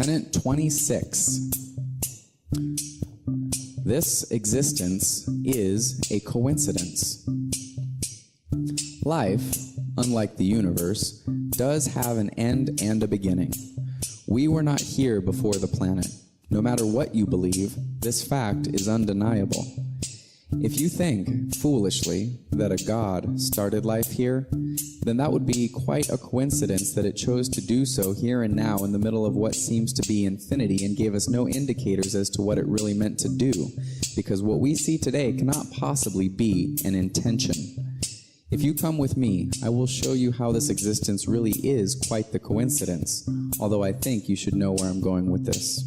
Tenet 26. This existence is a coincidence. Life, unlike the universe, does have an end and a beginning. We were not here before the planet. No matter what you believe, this fact is undeniable. If you think, foolishly, that a god started life here, then that would be quite a coincidence that it chose to do so here and now in the middle of what seems to be infinity and gave us no indicators as to what it really meant to do, because what we see today cannot possibly be an intention. If you come with me, I will show you how this existence really is quite the coincidence, although I think you should know where I'm going with this.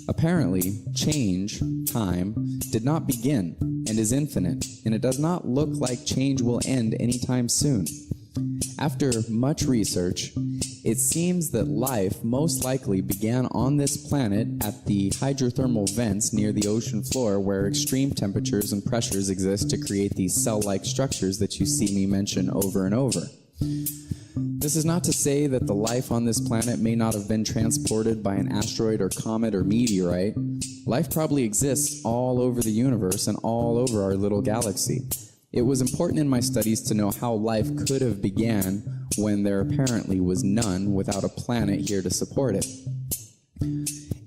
Apparently, change, time, did not begin and is infinite, and it does not look like change will end anytime soon. After much research, it seems that life most likely began on this planet at the hydrothermal vents near the ocean floor where extreme temperatures and pressures exist to create these cell-like structures that you see me mention over and over. This is not to say that the life on this planet may not have been transported by an asteroid or comet or meteorite. Life probably exists all over the universe and all over our little galaxy. It was important in my studies to know how life could have began when there apparently was none without a planet here to support it.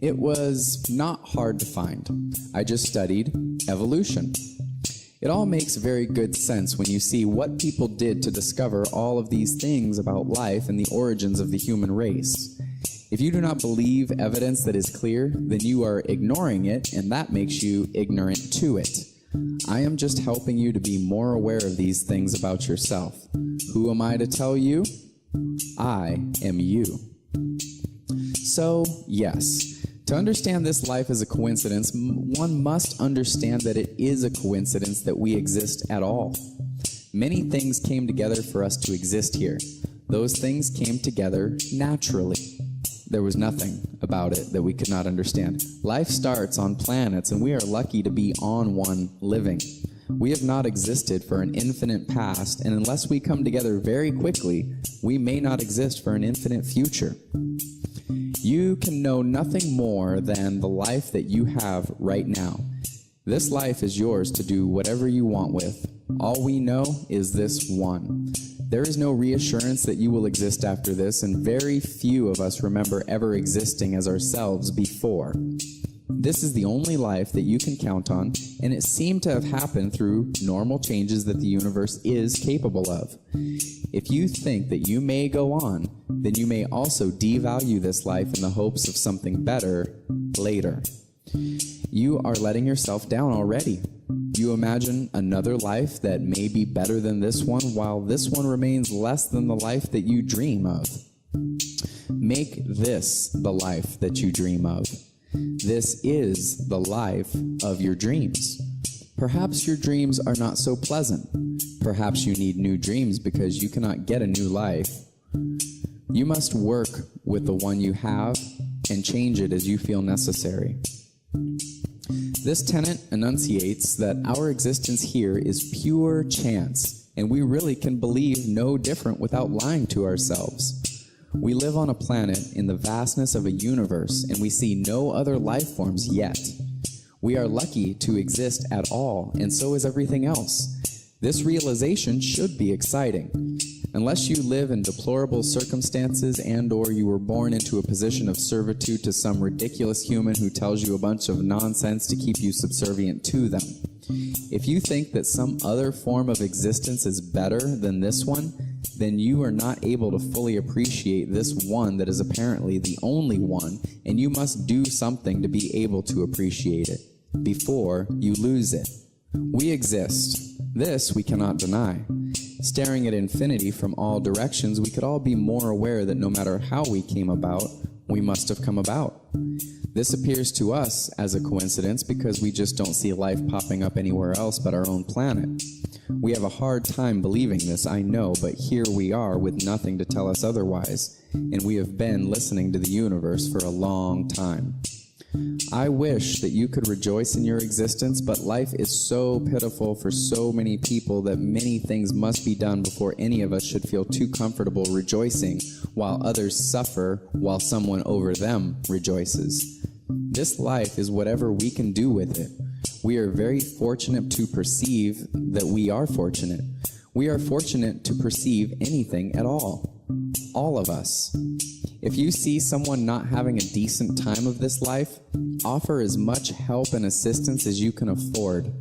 It was not hard to find. I just studied evolution. It all makes very good sense when you see what people did to discover all of these things about life and the origins of the human race. If you do not believe evidence that is clear, then you are ignoring it, and that makes you ignorant to it. I am just helping you to be more aware of these things about yourself. Who am I to tell you? I am you. So, yes. To understand this life as a coincidence, one must understand that it is a coincidence that we exist at all. Many things came together for us to exist here. Those things came together naturally. There was nothing about it that we could not understand. Life starts on planets, and we are lucky to be on one living. We have not existed for an infinite past, and unless we come together very quickly, we may not exist for an infinite future. You can know nothing more than the life that you have right now. This life is yours to do whatever you want with. All we know is this one. There is no reassurance that you will exist after this, and very few of us remember ever existing as ourselves before. This is the only life that you can count on, and it seemed to have happened through normal changes that the universe is capable of. If you think that you may go on, then you may also devalue this life in the hopes of something better later. You are letting yourself down already. You imagine another life that may be better than this one, while this one remains less than the life that you dream of. Make this the life that you dream of. This is the life of your dreams. Perhaps your dreams are not so pleasant. Perhaps you need new dreams because you cannot get a new life. You must work with the one you have and change it as you feel necessary. This tenet enunciates that our existence here is pure chance, and we really can believe no different without lying to ourselves. We live on a planet in the vastness of a universe, and we see no other life forms yet. We are lucky to exist at all, and so is everything else. This realization should be exciting. Unless you live in deplorable circumstances and/or you were born into a position of servitude to some ridiculous human who tells you a bunch of nonsense to keep you subservient to them. If you think that some other form of existence is better than this one, then you are not able to fully appreciate this one that is apparently the only one, and you must do something to be able to appreciate it before you lose it. We exist. This we cannot deny. Staring at infinity from all directions, we could all be more aware that no matter how we came about, we must have come about. This appears to us as a coincidence because we just don't see life popping up anywhere else but our own planet. We have a hard time believing this, I know, but here we are with nothing to tell us otherwise, and we have been listening to the universe for a long time. I wish that you could rejoice in your existence, but life is so pitiful for so many people that many things must be done before any of us should feel too comfortable rejoicing, while others suffer while someone over them rejoices. This life is whatever we can do with it. We are very fortunate to perceive that we are fortunate. We are fortunate to perceive anything at all. All of us. If you see someone not having a decent time of this life, offer as much help and assistance as you can afford.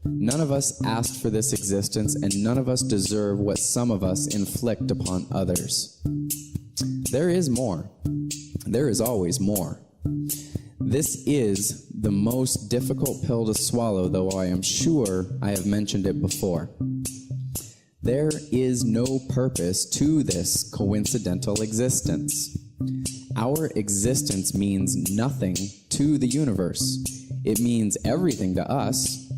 None of us asked for this existence, and none of us deserve what some of us inflict upon others. There is more. There is always more. This is the most difficult pill to swallow, though I am sure I have mentioned it before. There is no purpose to this coincidental existence. Our existence means nothing to the universe. It means everything to us.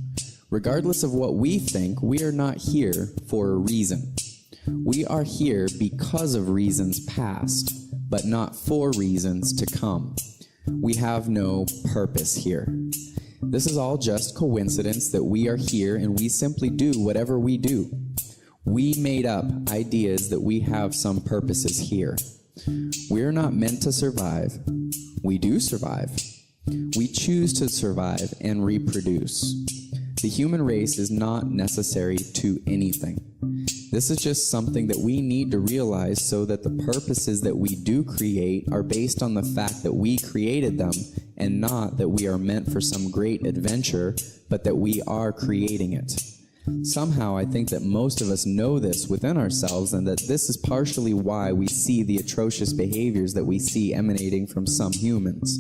Regardless of what we think, we are not here for a reason. We are here because of reasons past, but not for reasons to come. We have no purpose here. This is all just coincidence that we are here and we simply do whatever we do. We made up ideas that we have some purposes here. We're not meant to survive. We do survive. We choose to survive and reproduce. The human race is not necessary to anything. This is just something that we need to realize so that the purposes that we do create are based on the fact that we created them and not that we are meant for some great adventure, but that we are creating it. Somehow I think that most of us know this within ourselves, and that this is partially why we see the atrocious behaviors that we see emanating from some humans.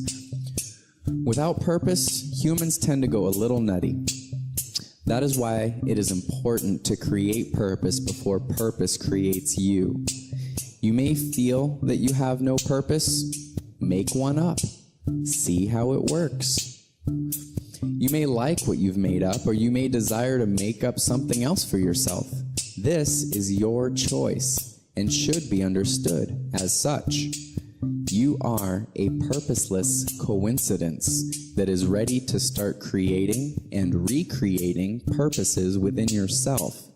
Without purpose, humans tend to go a little nutty. That is why it is important to create purpose before purpose creates you. You may feel that you have no purpose. Make one up. See how it works. You may like what you've made up, or you may desire to make up something else for yourself. This is your choice and should be understood as such. You are a purposeless coincidence that is ready to start creating and recreating purposes within yourself.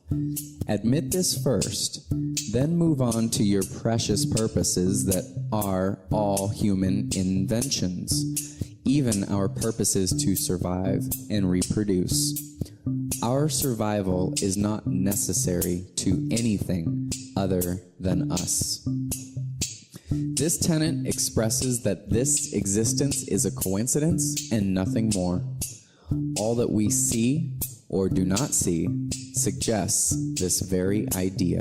Admit this first, then move on to your precious purposes that are all human inventions. Even our purposes to survive and reproduce. Our survival is not necessary to anything other than us. This tenet expresses that this existence is a coincidence and nothing more. All that we see or do not see suggests this very idea.